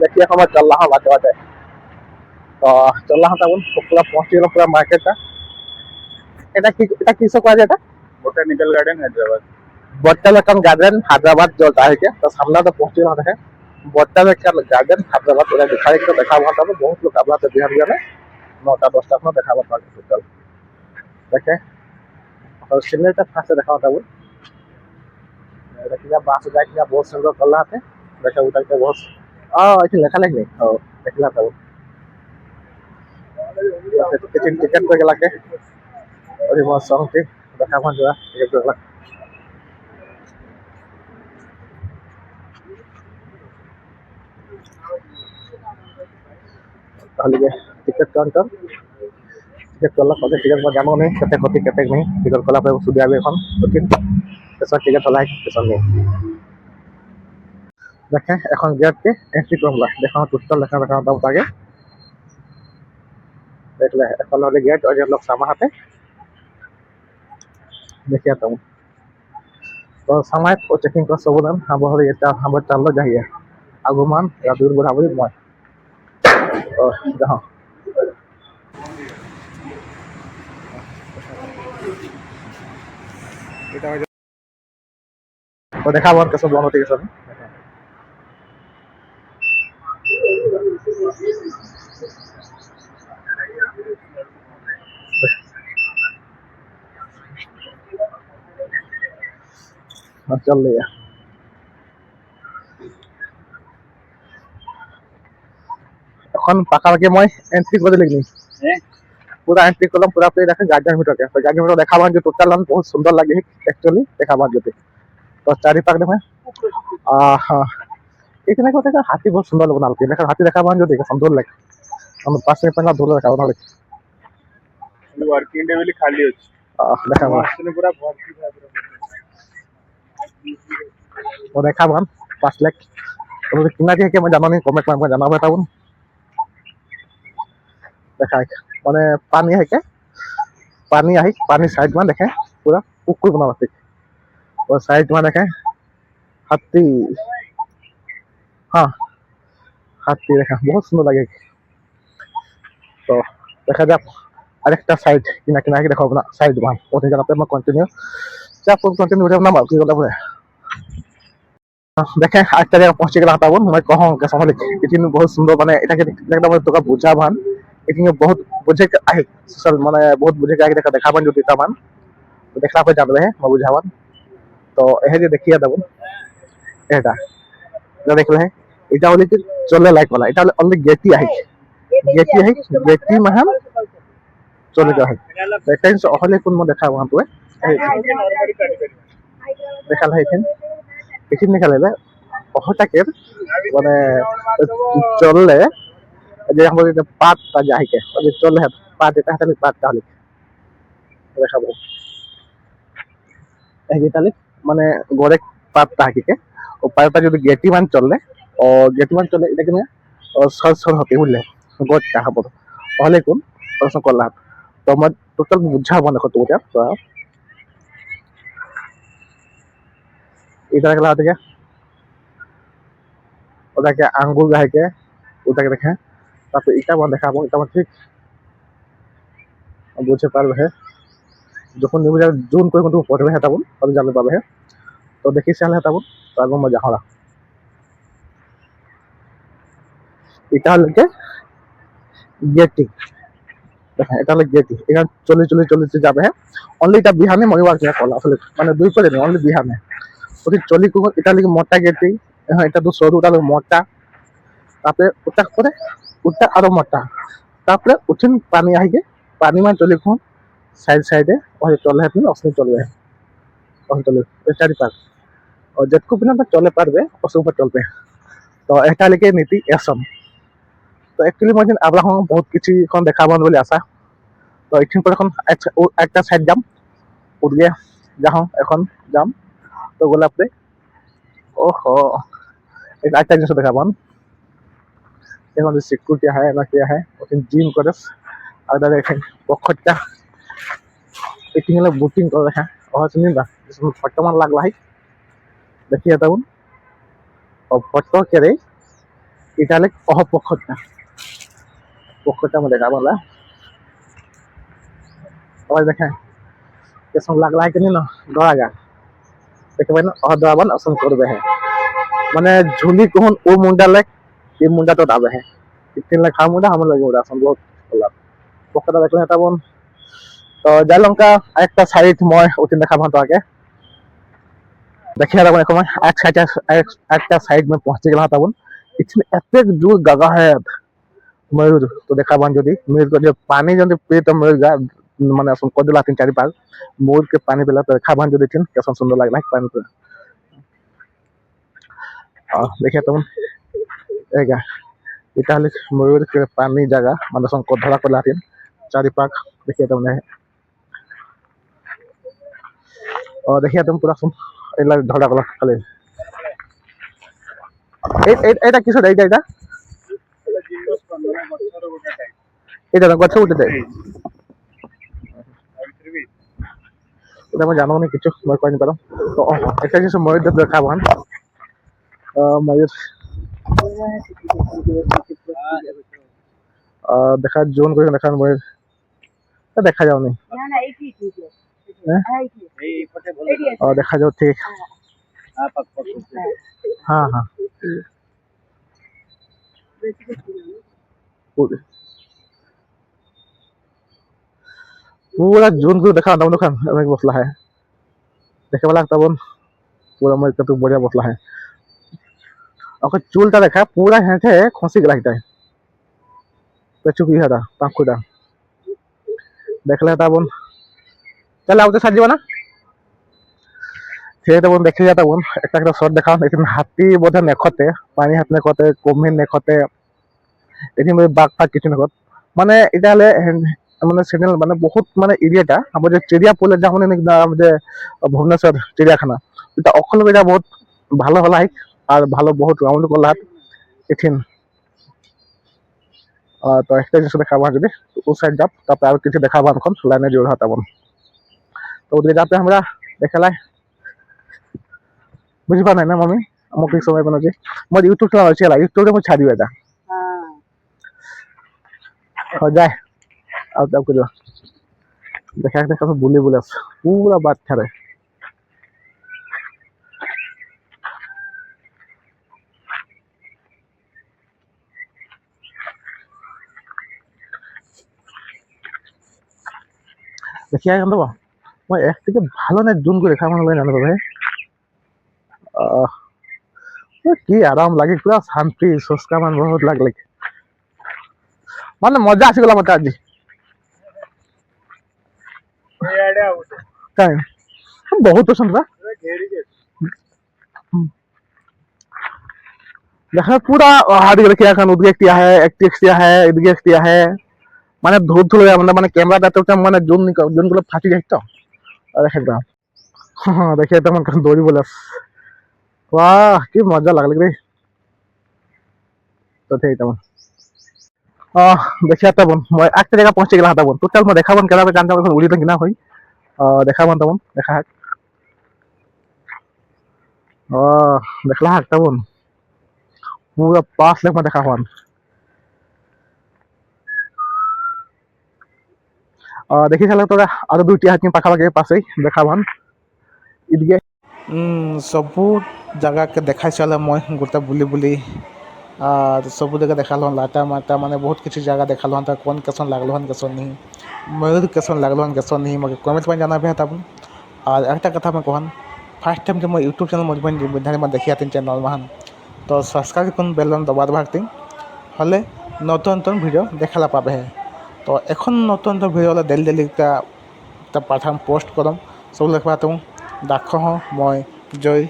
देखिए हम चल रहा बाटे बाटे तो चल रहा था पूरा पहुंच गया पूरा मार्केट এটা কিসে করা যায় এটা botanical garden Hyderabad. Botanical garden Hyderabad जो है के तो सामने तो पहुंच रहा है বট্টালেকান গার্ডেন হায়দ্রাবাদ ওরা दिखाई के देखा हुआ था बहुत लोग आपला तो बिहार में 9টা 10টা अपना देखा हुआ था टोटल देखे और सिग्नेचर फास्ट देखा हुआ था वो देखिए बास जाए कि बहुत सुंदर कर रहा थे देखे उधर के बहुत ऐसे लिखा लग नहीं और देखला था वो टिकट पे गला के और ये बहुत सॉन्ग थी देखा हुआ जो टिकट पे তাহলে টিকেট কাউন্টার টিকেট কলা কত টিকেট বা জানো নেই কেতে কতি কেতে নেই টিকেট কলা পরে সুদি আবে এখন ওকে পেছন টিকেট হলাই পেছন নেই দেখে এখন গেট কে এন্ট্রি করলা দেখা টোটাল লেখা রাখা দাও আগে দেখলে এখন হলে গেট और ये लोग सामा हाथे देखिए तो समय और चेकिंग का सबुदान हम हले এটা हम চাললো যাইয়া আগমান রাদুর বরাবরই মই ও যাও এটা तो देखा बहुत कैसे दोनों ठीक है सब चल रही है এখন পাকাকে মই এন্ট্রি করে লিখনি पूरा एंट्री करलाम पूरा पे देखा गार्डन ভিতর के तो गार्डन ভিতর দেখা বান যে টোটাল লান बहुत सुंदर लगे एक्चुअली देखा बान जते तो चारि पाक देखा हां এখানে কোথা থেকে হাতি बहुत सुंदर बना के देखा हाथी देखा बान जो देखा सुंदर लगे हम पास में पहला धोला देखा बना वर्किंग डे वाली खाली होची देखा बान ने पूरा भर्ती था पूरा वो देखा बान 5 लाख तो कितना के मैं जानो नहीं कमेंट में जाना बताऊं देखा माने पानी है के पानी आई पानी साइड में देखे पूरा पुकुर बना होती और साइड में देखे हाथी हाँ हाथी देखा बहुत सुंदर लगे तो देखा जाए আরেকটা সাইড কিনা কিনা কি দেখাবো না সাইড মান ওখানে জানাতে আমরা কন্টিনিউ চাপ কন্টিনিউ উঠে না মাল কি গলা পড়ে देखे আরেকটা জায়গা পৌঁছে গেলাম তাবন मैं कहूं के समझ इतनी बहुत सुंदर माने এটাকে एकदम তোকা বুঝা ভান इतनी बहुत बुझे आहे सोशल माने बहुत बुझे के देखा देखा बन जो तीता मान तो देखला पे जाबले है मैं बुझावन तो एहे जे देखिया तबन এটা যা দেখলে है এটা হলে কি চলে লাইক वाला এটা অনলি গেটি आहे গেটি মহান চলে যায় এটা ইনস হলে কোন মো দেখা वहां पे দেখা লাইছেন এখানে দেখালে ওহটাকে মানে চললে যে আমাদের পাতটা যায় কে ওই চলে পাত এটা হাতে পাতটা হলে দেখাবো এই যে তাহলে মানে গড়ে পাতটা হাকিকে ও পাতটা যদি গেটি মান চললে ও গেটি মান চলে এটা কিনা সর সর হতে বুঝলে গড়টা হবো তাহলে কোন প্রশ্ন করলাম তো আমার টোটাল বুঝাবো না কত বুঝা তো এটা গেলা থেকে ওটাকে আঙ্গুল গাইকে ওটাকে দেখে তারপর এটা আমার দেখাবো এটা আমার ঠিক বুঝতে পারবে হ্যাঁ যখন নিউজ জুন করে কিন্তু পড়বে হ্যাঁ তখন তবে জানতে পারবে হ্যাঁ তো দেখি চাল হ্যাঁ তখন তারপর মজা হলা এটা হলে গেটিং দেখেন এটা হলে গেটি এখানে চলে যাবে হ্যাঁ অনলি এটা বিহানে মরিবার কে কলা আসলে মানে দুই করে নেই অনলি বিহানে ওটি চলি কোন এটা লাগে মোটা গেটি হ্যাঁ এটা তো সরু এটা মোটা তারপরে ওটা করে ওটা আরো মোটা তারপরে উঠিন পানি আইগে পানি মান চলি কোন সাইড সাইডে ওই চলে আপনি অসলি চলবে অসলি চলবে চারি পাক और जितको बिना चले पारबे उसके ऊपर चलते तो এটা লিখে নীতি এসম তো एक्चुअली মই আবলা হন বহুত কিছু কোন দেখাবন বলি আশা তো এইখান পর এখন একটা সাইড যাম উড়িয়ে যাও এখন যাম তো গোলাপে ओहो एक अच्छा जिनिस देखाबन এখন সিকিউরিটি है ना क्या है ওখানে জিম করে আর দাদা এখানে পক্ষটা এখানে বুকিং করে হ্যাঁ और सुनिए ना इसमें फोटो लागला है देखिए तब और फोटो करे এটা হলে পক্ষটা में देखा वाला और देखें कैसा लग रहा है कि नहीं ना डरागा देखे भाई ना और डरावन असम कर रहे हैं माने झुली कोहन ओ मुंडा लाइक ये मुंडा तो दाबे है इतने लाइक हम मुंडा हम लगे मुंडा असम बहुत वाला पक्षटा देखले এটা বন তো জালঙ্কা একটা সাইড মই উঠিন দেখা ভান তো আগে देखिए तब एक একটা साइड में पहुंचे गला तब इतने एते दूर जगह है मयूर तो देखा बन जदि मयूर को जब पानी जब पे तो मयूर गा माने असम को दिला 3-4 पार मयूर के पानी पेला तो देखा बन जदि तीन कैसा सुंदर लग रहा है पानी पे देखिए तब एगा এটা হলে ময়ূর के पानी जगह माने असम को धरा को लातिन 4 पाक देखिए तब ने और देखिए तुम पूरा सुन এলা ধরা কলা খালি এটা কিছু দেয় এটা এটা জিনিস বন্ধ বছর গোটা টাইম এটা গছ উঠে দেয় আইত্রিবি এটা আমি জানো না কিছু মই কইনি পারো তো একটা কিছু ময়ূর দেখা ভান ময়ূর দেখা জোন করে দেখা ময়ূর দেখা যাও নি না না এইটি ঠিক আছে হ্যাঁ এই ফটে বলে দেখা যাও ঠিক পাক পাক हाँ हाँ पूरा जून को देखा तब दुकान एक बसला है देखे वाला तब पूरा मर तो बढ़िया बसला है और चूलटा देखा पूरा है थे खोसी गला है तो चुकी है पाखुदा देख ले तब चल आओ तो साजिबा ना সেই তখন দেখে যা তখন একটা শট দেখা এখানে হাতি বোধহয় নেখতে পানি হাত নেখতে কমিন নেখতে এখানে বাঘ ফাঘ কিছু নেখত মানে এটা হলে মানে সিগন্যাল মানে বহুত মানে এরিয়াটা আমাদের চিড়িয়া পোলের যেমন আমাদের ভুবনেশ্বর চিড়িয়াখানা এটা অকল এটা বহুত ভালো হলা আর ভালো বহুত রাউন্ড করলা এখান তো একটা জিনিস দেখাবো যদি ও সাইড যাব তারপরে আর কিছু দেখাবো এখন লাইনে জোর হতাবন তো ওদিকে যাতে আমরা দেখালাই বুঝি পা নাই না মামি আমাক কি সময় বনা যে মই ইউটিউব চালাও চালা ইউটিউবে মই ছাড়িও এটা हो जाए अब तब कुछ देखा देखा सब बुले बुले पूरा बात करे देखिए কেন তো মই এক থেকে ভালো না জুম করে দেখা মানে জানো ভাই কি আরাম লাগে পুরা শান্তি সস্কা মান বহুত লাগলে মানে মজা আসি গলা মতে আজি এই আইডে আউট কাই बहुत पसंद था घेरी के देखा पूरा हार्ड रखिया खान उदगे किया है एक्टिक्स किया है इदगे किया है माने धूल धूल माने कैमरा दाते तो माने जून गुलो फाटी जाय तो देखे दाम हां देखिए तो मन दौड़ी बोले वाह की मजा लागले रे तो थे तमन देखिए तब मैं एक जगह पहुंच गला तब टोटल मैं देखाबन केला गान तब उड़ी तो किना होई देखाबन तब देखा देखला तब पूरा पास लेक में देखा हुआ देखी चल तो और दुटी हाथ पाखा लगे पास देखा भान इदगे सब जगह के देखा चल मैं गोटा बुली बुली और सब जगह देखा लाटा माटा माने बहुत किसी जगह देखा कौन कैसन लगल कैसन नहीं मयूर कैसन लगल कैसन नहीं मैं कमेंट में जाना भी तब और एक कथा मैं कहन फार्स्ट टाइम जो मैं यूट्यूब चैनल मजबूत में देखिए चैनल महान तो सब्सक्राइब कर बेल दबा भागती हले नतुन नतुन भिडिओ देखला पाबे है तो এখন নতুন নতুন ভিডিও ডেলি ডেলি পাঠাম পোস্ট করম সব লেখা তুমি দেখ মই জয়